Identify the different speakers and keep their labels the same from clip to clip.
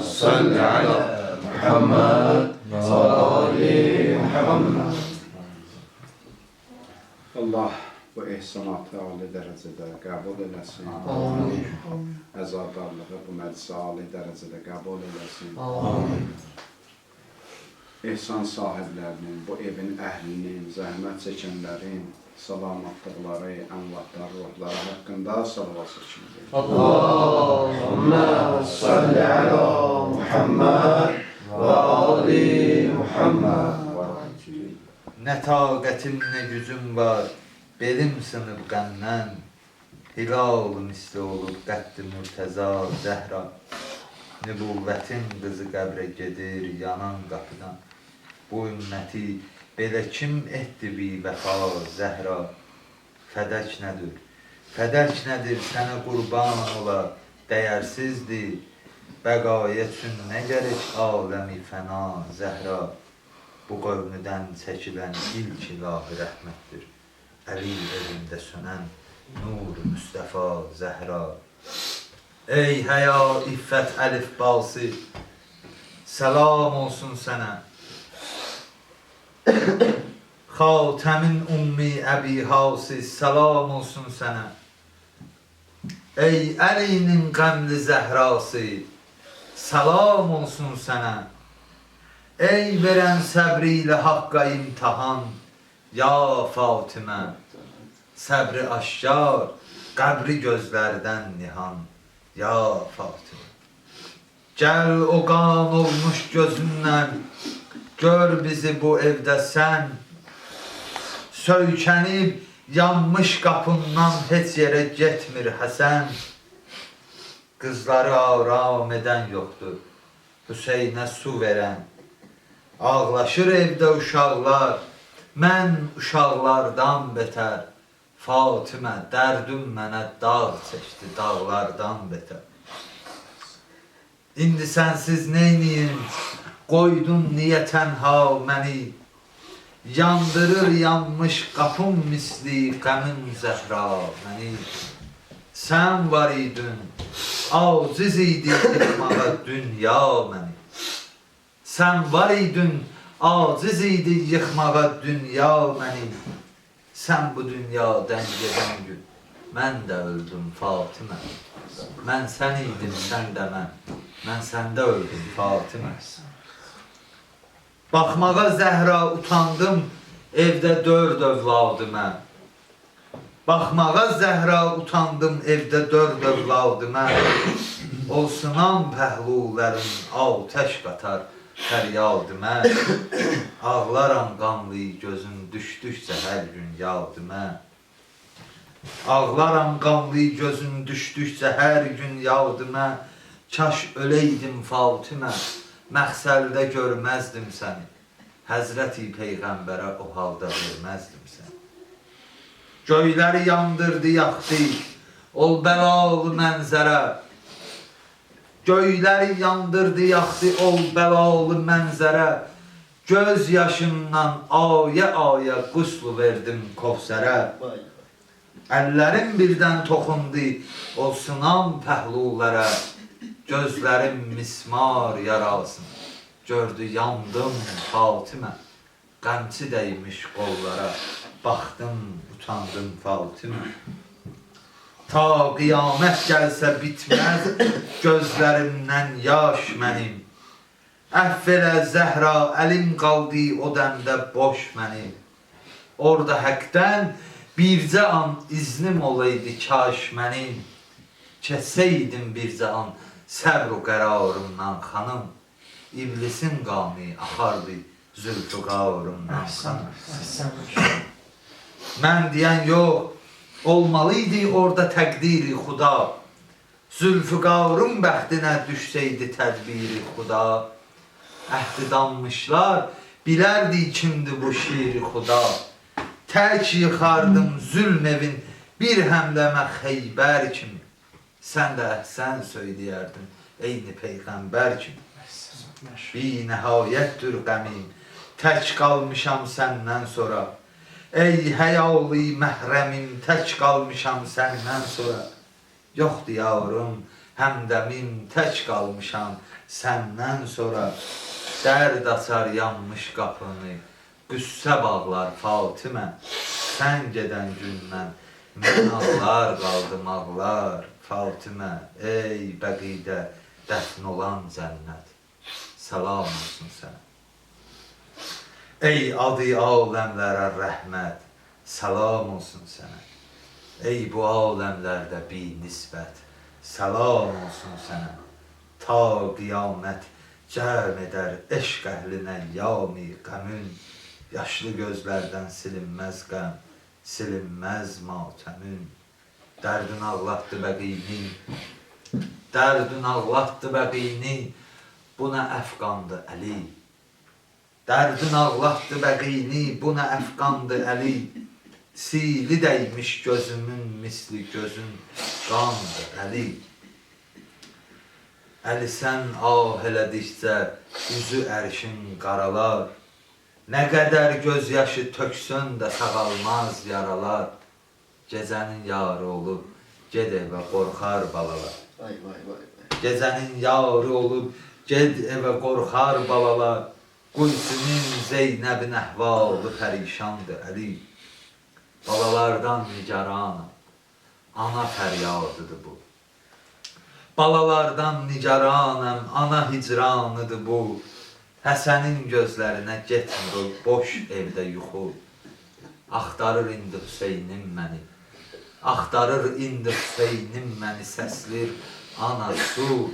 Speaker 1: صل على محمد وآل محمد.
Speaker 2: Allah bu ehsanatı ali dərəcədə qəbul eləsin. Əzadarlığı bu məclisə ali dərəcədə qəbul eləsin. Ehsan sahiblərinin, bu evin əhlinin, zəhmət çəkənlərin, salamatlıqları, ənvatları, ruhları haqqında salavat çəkindir.
Speaker 1: Allahümme salli ala Muhammed ve Ali Muhammed.
Speaker 3: Nə taqətim, nə gücüm var, belim sınıb qəmdən, hilal misli olub qəddi mürtəza zəhra, nübüvvətin qızı qəbrə gedir yanan qapıdan. Bu ümməti belə kim etdi bi vəfa zəhra, fədək nədir? Fədək nədir sənə qurban ola, dəyərsizdir, bəqaya üçün nə gərək aləmi fəna zəhra. Bu qövmüdən çəkilən ilk ilahi rəhmətdir. Əli evində sönən nur Müstəfa Zəhra. Ey həya iffət əlifbası, səlam olsun sənə. Xatəmin ummi əbi hası, səlam olsun sənə. Ey Əlinin qəmli Zəhrası, səlam olsun sənə. Ey verən səbri ilə haqqa imtihan, ya Fatimə, səbri aşkar, qəbri gözlərdən nihan, ya Fatimə. Gəl o qan olmuş gözündən, gör bizi bu evdə sən, söykənib yanmış qapından heç yerə getmir Həsən. Qızları aram edən yoxdur, Hüseynə su verən. Ağlaşır evdə uşaqlar, mən uşaqlardan betər. Fatimə, dərdim mənə dağ çəkdi, dağlardan betər. İndi sənsiz neyniyim, qoydun niyə tənha məni? Yandırır yanmış qapım misli qəmin zəhra məni. Sən var idin, aciz idi yıxmağa dünya məni. Sən var idin, aciz idi yıxmağa dünya məni. Sən bu dünyadan gedən gün, mən də öldüm Fatimə. Mən sən idim, sən də mən səndə öldüm Fatimə. Baxmağa Zəhra utandım, evdə 4 övladı mən. Baxmağa Zəhra utandım, evdə 4 övladı mən. Olsunan pəhlulərin atəş qatar, fəryadı mən. Ağlaram qanlı gözün düşdükcə hər gün yağdı mən. Ağlaram qanlı gözün düşdükcə hər gün yağdı mən. Kaş öləydim Fatimə, məxsəldə görməzdim səni. Həzrəti Peyğəmbərə o halda verməzdim səni. Göyləri yandırdı, yaxdı, ol bəlalı mənzərə. Göyləri yandırdı, yaxdı, ol bəlalı mənzərə. Göz yaşımdan ayə quslu verdim Kovsərə. Əllərim birdən toxundu, olsunan pəhlulərə. Gözlərim mismar yaralsın, gördü yandım Fatimə. Qəmçi dəymiş qollara, baxdım, utandım Fatimə. Ta qiyamət gəlsə bitməz gözlərimdən yaş mənim. Əhv elə Zəhra, əlim qaldı o dəmdə boş mənim. Orada həqdən bircə an iznim olaydı kaş mənim. Kəsəydim bircə an səbr-u qərarımdan xanım. İblisin qanı axardı zülfüqarımdan xanım. Mən deyən yox, olmalıydı orada təqdiri xuda. Zülfüqarın bəxtinə düşsəydi tədbiri xuda. Əhdi danmışlar, bilərdi kimdi bu şiiri xuda. Tək yıxardım zülm evin bir həmləmə Xeybər kimi. Sən də əhsən söyləyərdin, eyni Peyğəmbər kimi. Binəhayətdir qəmim, tək qalmışam səndən sonra. Ey həyalı məhrəmim, tək qalmışam səndən sonra. Yoxdur yavrum, Həmdəmin tək qalmışam səndən sonra. Dərd açar yanmış qapını, qüssə bağlar Fatimə. Sən gedən gündən mən ağlar qaldım ağlar Fatimə. Ey bəqidə dəfn olan cənnət, salam olsun sənə. Ey adı aləmlərə rəhmət, salam olsun sənə. Ey bu aləmlərdə bi nisbət, salam olsun sənə. Ta qiyamət cəm edər eşq əhlinə yami qəmün. Yaşlı gözlərdən silinməz qəm, silinməz matəmün. Dərdin ağlatdı bəqini, dərdin ağlatdı bəqini. Bu nə əfqandı Əli. Dərdin ağlatdı bəqini, bu nə əfqandı Əli. Sili dəymiş gözümün misli gözün qandı Əli. Əli sən ah elədikcə üzü ərşin qaralar. Nə qədər gözyaşı töksün də sağalmaz yaralar. Gecənin yarı olub ged evə qorxar balalar.
Speaker 1: Vay vay vay.
Speaker 3: Gecənin yarı olub ged evə qorxar balalar. Gülsümün Zeynəbin əhvalı pərişandır Əli. Balalardan nigaranam, ana fəryadıdır bu. Balalardan nigaranam, ana hicranıdır bu. Həsənin gözlərinə getmir boş evdə yuxu. Axtarır indi Hüseynim məni, axtarır indi Hüseynim məni, səslir ana su.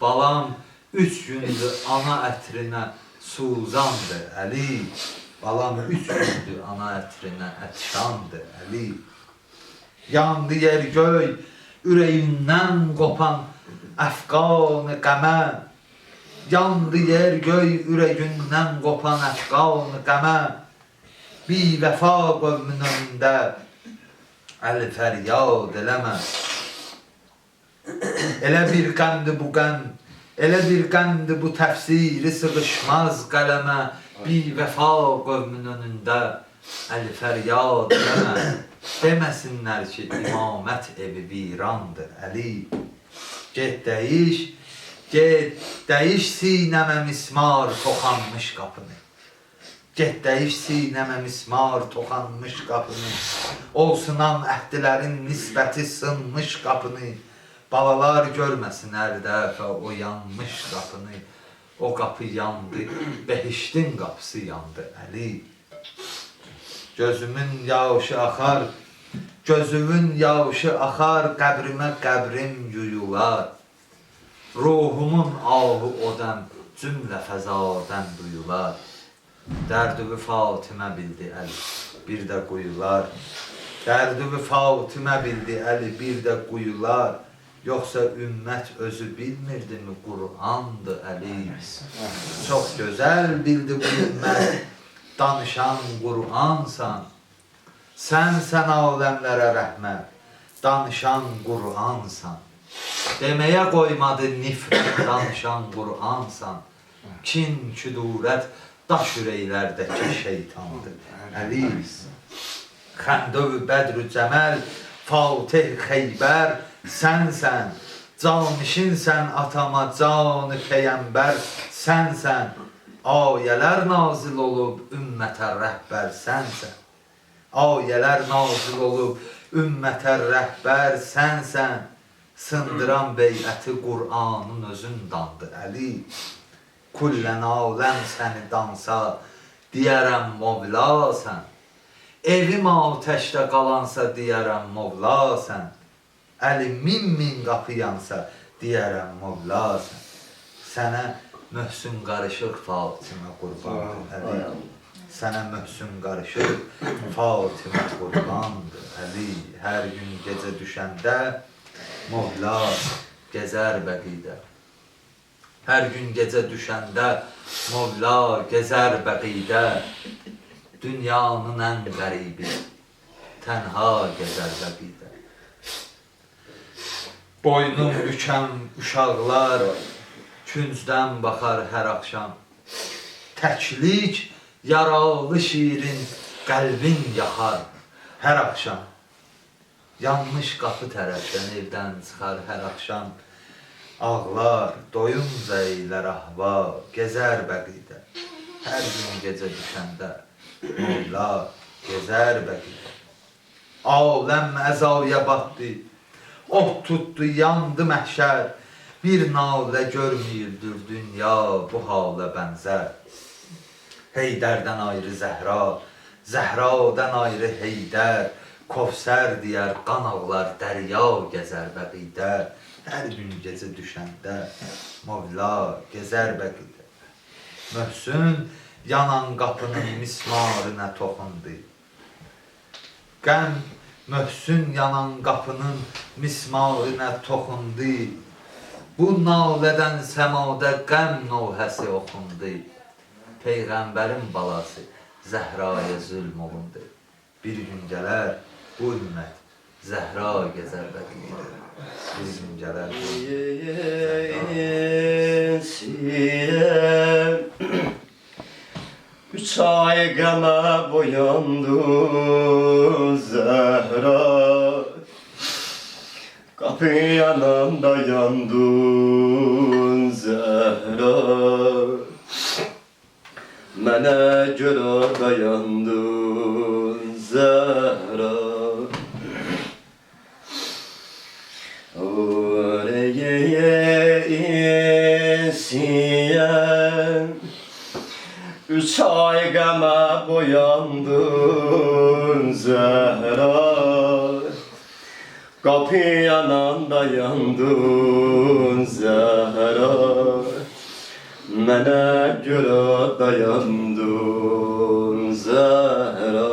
Speaker 3: Balam 3 gündür ana ətrinə suzandır Əli. Balam 3 gündür ana ətrinə ətşandır Əli. Yandı yer göy, ürəyindən qopan əfqan-ı qəmə. Yandı yer göy, ürəyindən qopan əfqan-ı qəmə. Bi vəfa qövmün önündə əl fəryad eləmə. Elə bir qəmdir bu qəm, elə bir qəmdir bu təfsiri sığışmaz qələmə. Bi vəfa qövmün önündə əl fəryad eləmə. Deməsinlər ki, imamət evi virandır Əli. Get dəyiş, get dəyiş sinəmə mismar toxanmış qapını. Get dəyiş sinəmə mismar toxanmış qapını. Olsunan əhdilərin nisbəti sınmış qapını. Balalar görməsin hər dəfə o yanmış qapını. O qapı yandı, behiştin qapısı yandı Əli. Gözümün yaşı axar, gözümün yaşı axar, qəbrimə qəbrim yuyular. Ruhumun ahı odəm, cümlə fəzadən duyular. Dərdüvü Fatimə bildi Əli, bir də quyular. Dərdüvü Fatimə bildi Əli, bir də quyular. Yoxsa ümmət özü bilmirdimi Qur'andır Əli. Çox gözəl bildi bu ümmət, danışan Qur'ansan. Sən aləmlərə rəhmət, danışan Qur'ansan. Deməyə qoymadı nifrət, danışan Qur'ansan. Kin, küdurət, daş ürəklərdəki şeytandır Əli. Xəndöv Bədr-ü Cəməl, Fatih Xeybər sənsən. Canişinsən atama, canı peyəmbər sənsən. Ayələr nazil olub ümmətə rəhbər sənsən. Ayələr nazil olub ümmətə rəhbər sənsən. Sındıran beyəti Qur'anın özün dandı Əli. Kullən aləm səni dansa, deyərəm Mevlasən. Evim atəşdə qalansa, deyərəm Mevlasən. Əli min qapı yansa, deyərəm Mevlasən. Sənə möhsün qarışıq Fatimə qurbandır Əli. Sənə möhsün qarışıq Fatimə qurbandır Əli. Hər gün gecə düşəndə Mevla gəzər bəqidə. Hər gün gecə düşəndə Mevla gəzər bəqidə. Dünyanın ən qəribi tənha gəzər bəqidə. Boynum bükən uşaqlar küncdən baxar hər axşam. Təklik yaralı şirin qəlbin yaxar hər axşam. Yanmış qapı tərəfdən evdən çıxar hər axşam. Ağlar, doyunca eylər ahva, gezər bəqidə. Hər gün gecə düşəndə, Mevla gezər bəqidə. Aləm əzaya batdı, ot tutdu, yandı məhşər. Bir nalə görməyildir dünya, bu halə bənzər. Heydərdən ayrı Zəhra, Zəhradan ayrı Heydər. Kovsər deyər, qan ağlar, dərya gəzər bəqidə. Hər gün gecə düşəndə, Mevla gezər bəqidə. Möhsün yanan qapının mismarına toxundu. Qəm möhsün yanan qapının mismarına toxundu. Bu nalədən səmada qəm novhəsi oxundu. Peyğəmbərin balası Zəhraya zülm olundu. Bir gün gələr bu ümmət Zəhra gezər bəqidə. Bir gün gələr bu
Speaker 4: Üç ay qəmə boyandı Zəhra, qapı yanında yandın Zəhra, mənə görə dayandın Zəhra. Oraya insiyem, üç ay qəmə boyandın Zəhra, qapı yananda yandın Zəhra, mənə görə dayandın Zəhra.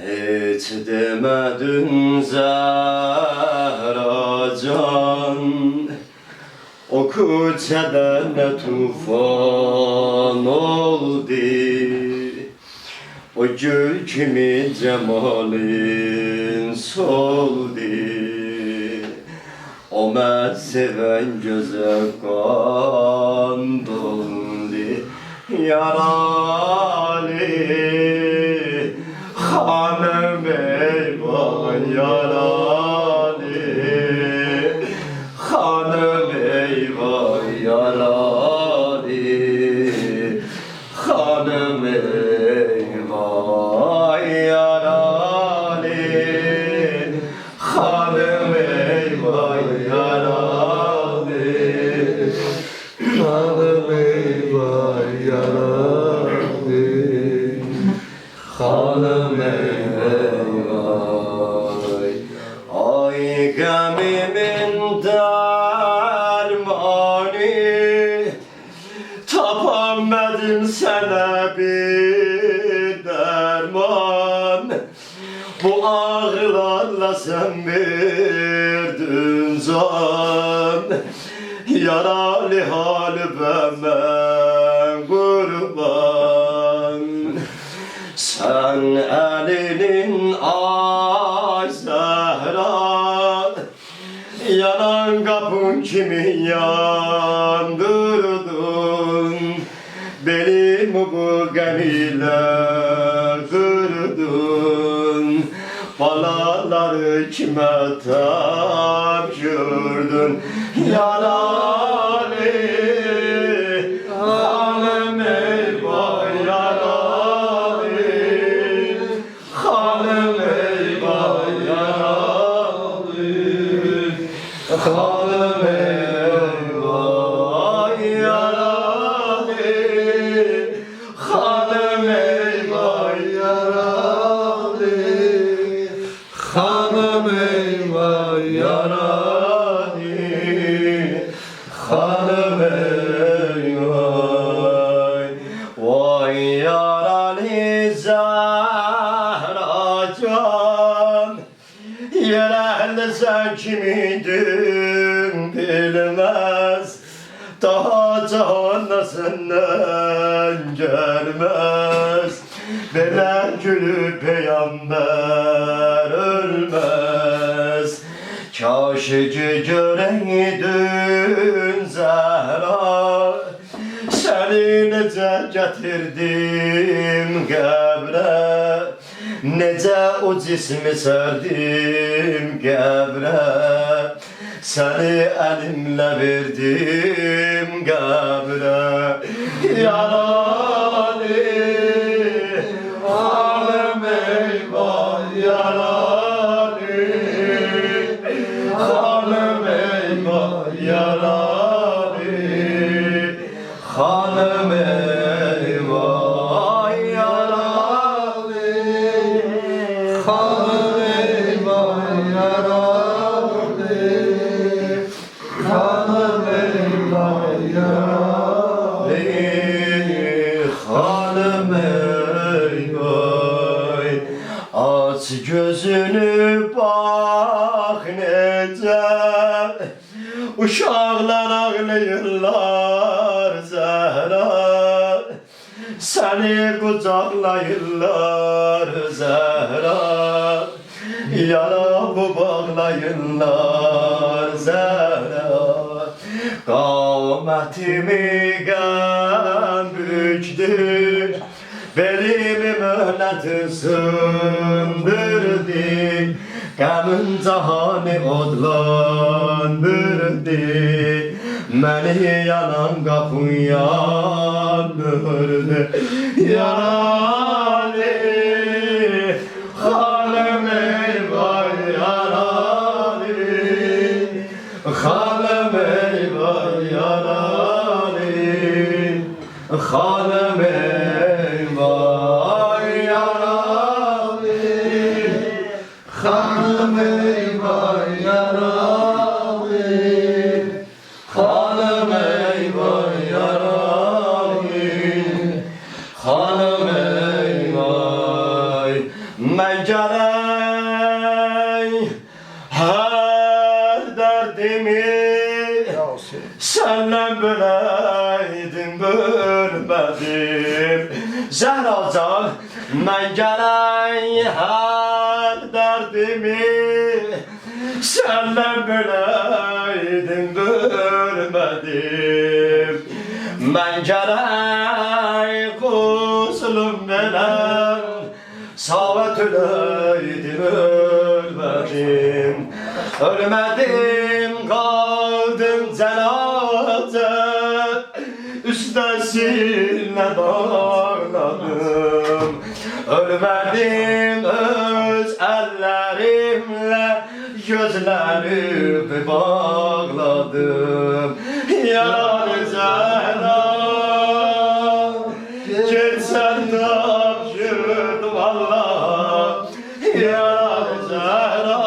Speaker 4: Heç demədin Zəhra can, o küçədə nə tufan oldu. O gül kimi cəmalin soldu. O mən sevən gözə qan doldu. Yaralı Hanım eyvah yaralı, hanım eyvah yaralı, hanım eyvah yaralı, hanım eyvah yaralı, hanım eyvah yaralı. Hanım eyvay, ay gəmimin dərmanı, tapamadım sənə bir dərman. Bu ağrılarla sən verdin can, yaralı halime mən qurban. Sen elinin ay Zəhra, yanan kapın kimi yandırdın. Belimi bu gəm ilə qırdın, balaları kimə tapşırdın. Yaralı hanım eyvah yaralı, hanım eyvah yaralı, hanım eyvah yaralı, hanım eyvah yaralı, hanım eyvah yaralı, hanım eyvah. Vay yaralı Zəhra can, yerelde sen kimiydin bilmez. Daha cahana senden gelmez. Belen gülü peygamber ölmez. Kaşıcı göreydin Zəhra, seni nece getirdim qəbrə, nece o cismi serdim qəbrə. Seni elimle verdim qəbrə Yarali Halım eyvah yarali Halım eyvah yarali Halım eyvah yarali Halım eyvah yarali Halım eyvah yarali Halım eyvah Aç gözünü bak necə Uşaqlar ağlayırlar Zəhra Səni qucaqlayırlar Zəhra Yaramı bağlayırlar Zəhra Qamətimi qəm bükdür Belimi möhnəti sındırdı Qəmin cahanı odlandırdı Məni yanan qapın yandırdı Yarali Halım eyvah yarali Halım eyvah yarali Halım eyvah yarali Halım eyvah yarali Halım eyvah yarali Halım eyvah Mən gərək hər dərdimi Səndən böləydim, bölmədim Zəhracan Mən gərək hər dərdimi Səndən böləydim, bölmədim Mən gərək qusulum mənəm Savət öləydim, ölmədim Ölmədim, qaldım cənazə Üstəsinə bağladım Ölmədim, öz əllərimlə Gözlərimi bağladım Yar Zəhra Geçsən tapşırdım Allah Yar Zəhra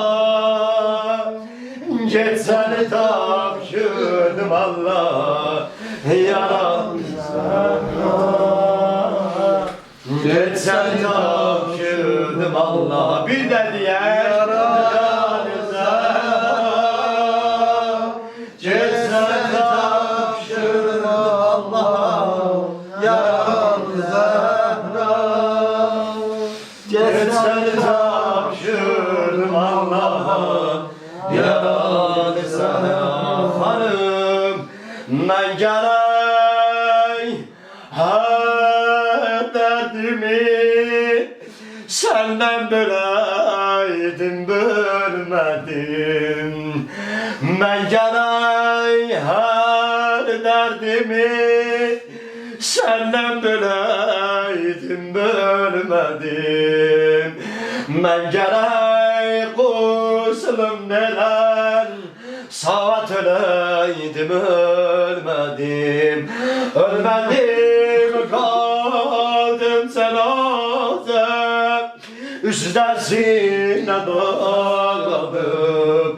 Speaker 4: Geçsən tapşırdım Allah Yar Zəhra Geçsən tapşırdım Allah Bir de diğer Yar Zəhra Geçsən tapşırdım Allah Yar Zəhra Geçsən tapşırdım Allah Yar Zəhra Hanım Mən gərək hər dərdimi Səndən böləydim, bölmədim Mən gərək hər dərdimi Səndən böləydim, bölmədim Mən gərək qusulum nələr Saat öləydim, ölmədim Ölmədim, qaldım cənazə Üstəsinə bağladım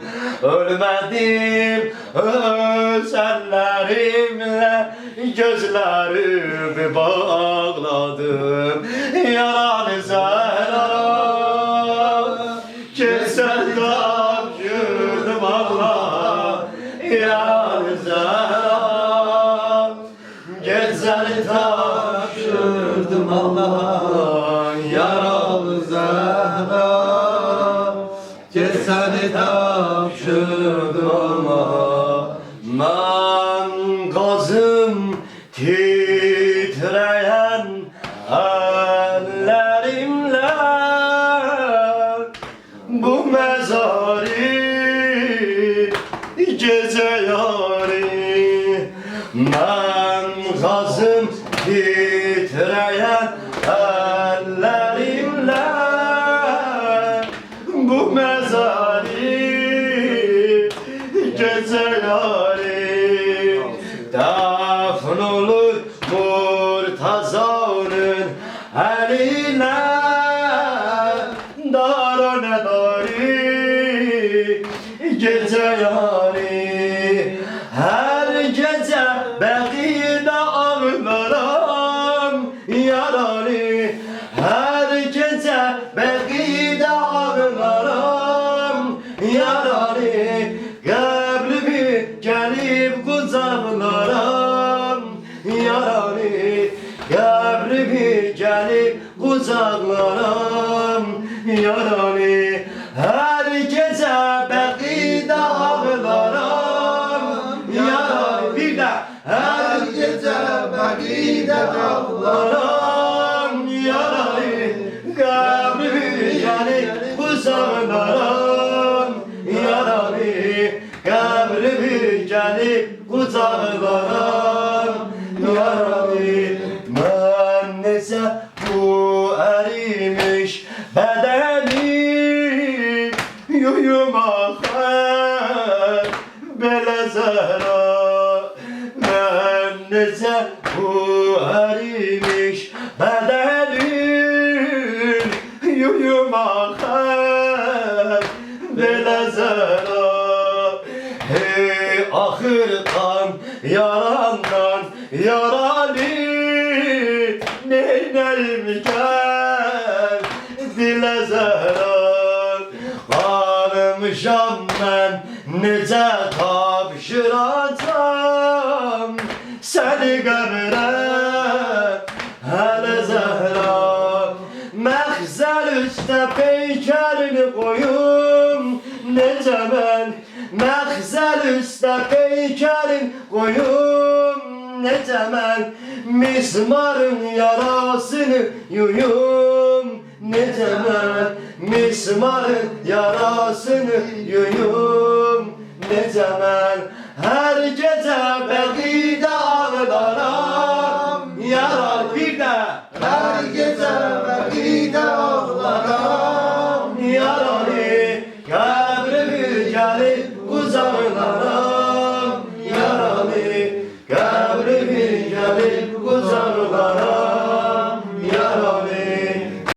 Speaker 4: Ölmədim, öz əllərimlə Gözlərimi bağladım Yaran Zəhra Keçsən tapşırdım Allah Yaran Zəhra Keçsən tapşırdım Allah Yaran Zəhra Keçsən tapşırdım Allah Mən qazım titrəyən əllərimlə Bu məzarı gece yari Ben gazım titreyen ellerimle Bu mezari gece yari Defn olur Murtaza'nın eline Dar ne dari gece yari Her gece Beğide ağlarım yarari Her gece Beğide ağlarım yarari Kabrimi gelip kucaklarım yarari Kabrimi gelip kucaklarım yarari Her gece Beğide ağlarım yarari Bir de her gece Beğide ağlarım yarari Kabrimi gelip kucaklarım yarari Kabrimi gelip kucaklarım yarari Ben neyse bu erimiş bedenim Yuyumak bele zara Ben neyse bu erimiş bedenim Yuyumak bele zara Hey ahır kan yarandan yaralı Neyneyim gel dile zara Kalmışam ben nece tapşıracağım Seni qəbrə hele zehra Məhzəl üstə peykərini qoyum necə mən Məhzəl üstə peykərin qoyum necə mən Mismarın yarasını yuyum necə mən Mismarın yarasını yuyum necə mən Hər gecə Beğide ağlaram